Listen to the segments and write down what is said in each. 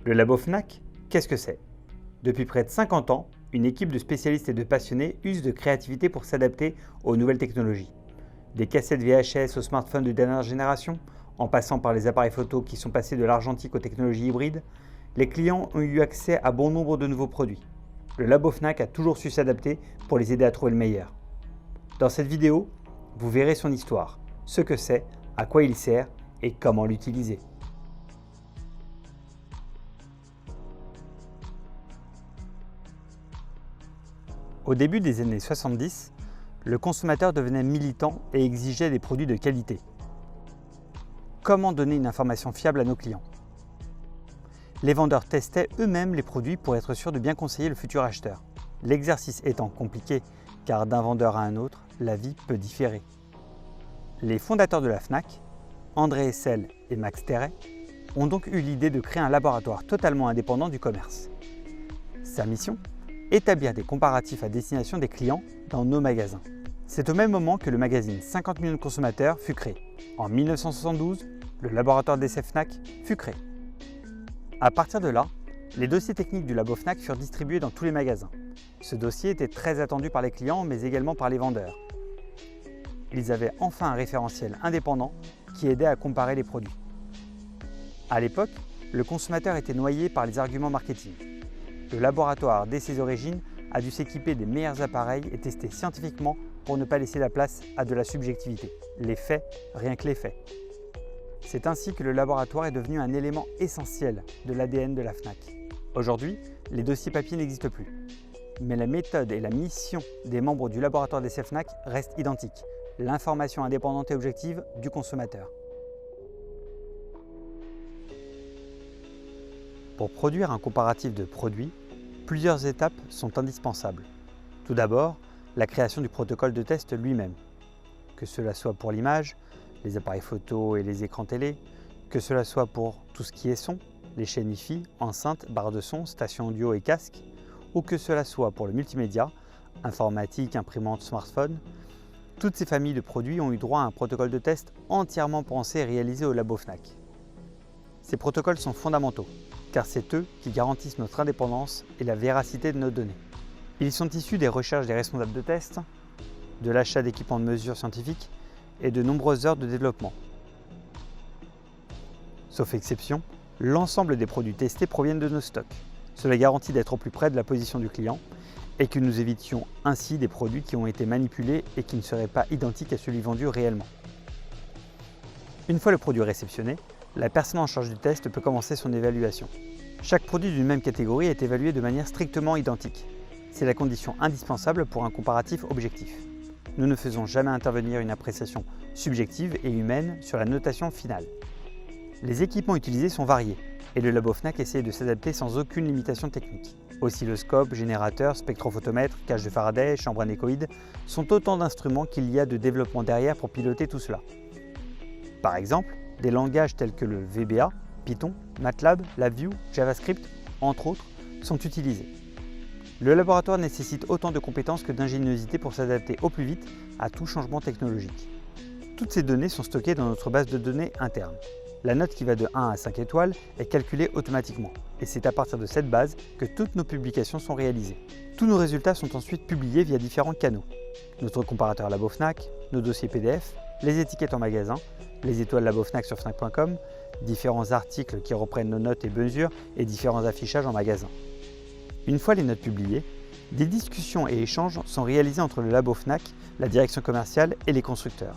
Le labo Fnac, qu'est-ce que c'est? Depuis près de 50 ans, une équipe de spécialistes et de passionnés use de créativité pour s'adapter aux nouvelles technologies. Des cassettes VHS aux smartphones de dernière génération, en passant par les appareils photo qui sont passés de l'argentique aux technologies hybrides, les clients ont eu accès à bon nombre de nouveaux produits. Le labo Fnac a toujours su s'adapter pour les aider à trouver le meilleur. Dans cette vidéo, vous verrez son histoire, ce que c'est, à quoi il sert et comment l'utiliser. Au début des années 70, le consommateur devenait militant et exigeait des produits de qualité. Comment donner une information fiable à nos clients? Les vendeurs testaient eux-mêmes les produits pour être sûrs de bien conseiller le futur acheteur. L'exercice étant compliqué, car d'un vendeur à un autre, la vie peut différer. Les fondateurs de la Fnac, André Essel et Max Terret, ont donc eu l'idée de créer un laboratoire totalement indépendant du commerce. Sa mission? Établir des comparatifs à destination des clients dans nos magasins. C'est au même moment que le magazine 50 millions de consommateurs fut créé. En 1972, le laboratoire d'essai Fnac fut créé. À partir de là, les dossiers techniques du labo Fnac furent distribués dans tous les magasins. Ce dossier était très attendu par les clients, mais également par les vendeurs. Ils avaient enfin un référentiel indépendant qui aidait à comparer les produits. À l'époque, le consommateur était noyé par les arguments marketing. Le laboratoire, dès ses origines, a dû s'équiper des meilleurs appareils et tester scientifiquement pour ne pas laisser la place à de la subjectivité. Les faits, rien que les faits. C'est ainsi que le laboratoire est devenu un élément essentiel de l'ADN de la Fnac. Aujourd'hui, les dossiers papier n'existent plus. Mais la méthode et la mission des membres du laboratoire d'essai Fnac restent identiques. L'information indépendante et objective du consommateur. Pour produire un comparatif de produits, plusieurs étapes sont indispensables. Tout d'abord, la création du protocole de test lui-même. Que cela soit pour l'image, les appareils photo et les écrans télé, que cela soit pour tout ce qui est son, les chaînes Wi-Fi, enceintes, barres de son, stations audio et casques, ou que cela soit pour le multimédia, informatique, imprimante, smartphone. Toutes ces familles de produits ont eu droit à un protocole de test entièrement pensé et réalisé au labo Fnac. Ces protocoles sont fondamentaux, car c'est eux qui garantissent notre indépendance et la véracité de nos données. Ils sont issus des recherches des responsables de test, de l'achat d'équipements de mesure scientifiques et de nombreuses heures de développement. Sauf exception, l'ensemble des produits testés proviennent de nos stocks. Cela garantit d'être au plus près de la position du client et que nous évitions ainsi des produits qui ont été manipulés et qui ne seraient pas identiques à celui vendu réellement. Une fois le produit réceptionné, la personne en charge du test peut commencer son évaluation. Chaque produit d'une même catégorie est évalué de manière strictement identique. C'est la condition indispensable pour un comparatif objectif. Nous ne faisons jamais intervenir une appréciation subjective et humaine sur la notation finale. Les équipements utilisés sont variés et le labo Fnac essaie de s'adapter sans aucune limitation technique. Oscilloscope, générateur, spectrophotomètre, cage de Faraday, chambre anéchoïde sont autant d'instruments qu'il y a de développement derrière pour piloter tout cela. Par exemple, des langages tels que le VBA, Python, MATLAB, LabVIEW, JavaScript, entre autres, sont utilisés. Le laboratoire nécessite autant de compétences que d'ingéniosité pour s'adapter au plus vite à tout changement technologique. Toutes ces données sont stockées dans notre base de données interne. La note qui va de 1 à 5 étoiles est calculée automatiquement et c'est à partir de cette base que toutes nos publications sont réalisées. Tous nos résultats sont ensuite publiés via différents canaux. Notre comparateur labo Fnac, nos dossiers PDF, les étiquettes en magasin, les étoiles labo Fnac sur Fnac.com, différents articles qui reprennent nos notes et mesures et différents affichages en magasin. Une fois les notes publiées, des discussions et échanges sont réalisés entre le labo Fnac, la direction commerciale et les constructeurs.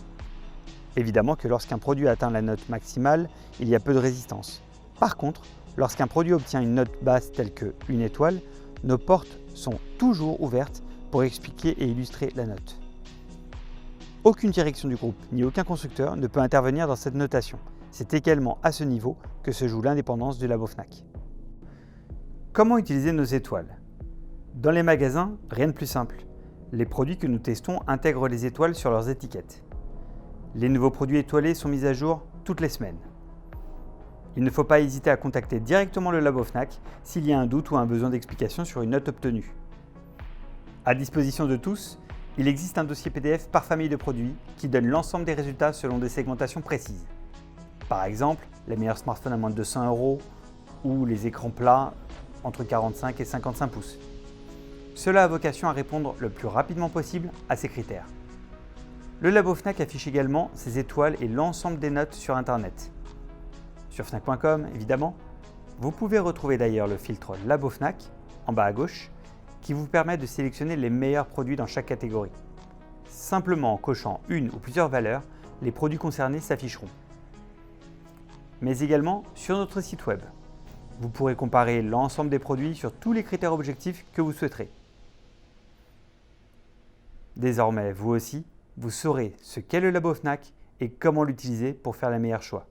Évidemment que lorsqu'un produit atteint la note maximale, il y a peu de résistance. Par contre, lorsqu'un produit obtient une note basse telle que 1 étoile, nos portes sont toujours ouvertes pour expliquer et illustrer la note. Aucune direction du groupe ni aucun constructeur ne peut intervenir dans cette notation. C'est également à ce niveau que se joue l'indépendance du labo Fnac. Comment utiliser nos étoiles? Dans les magasins, rien de plus simple. Les produits que nous testons intègrent les étoiles sur leurs étiquettes. Les nouveaux produits étoilés sont mis à jour toutes les semaines. Il ne faut pas hésiter à contacter directement le labo Fnac s'il y a un doute ou un besoin d'explication sur une note obtenue. À disposition de tous, il existe un dossier PDF par famille de produits qui donne l'ensemble des résultats selon des segmentations précises. Par exemple, les meilleurs smartphones à moins de 200 €, ou les écrans plats entre 45 et 55 pouces. Cela a vocation à répondre le plus rapidement possible à ces critères. Le Labo Fnac affiche également ses étoiles et l'ensemble des notes sur Internet. Sur Fnac.com, évidemment, vous pouvez retrouver d'ailleurs le filtre Labo Fnac, en bas à gauche, qui vous permet de sélectionner les meilleurs produits dans chaque catégorie. Simplement en cochant une ou plusieurs valeurs, les produits concernés s'afficheront. Mais également sur notre site web. Vous pourrez comparer l'ensemble des produits sur tous les critères objectifs que vous souhaiterez. Désormais, vous aussi, vous saurez ce qu'est le Labo Fnac et comment l'utiliser pour faire les meilleurs choix.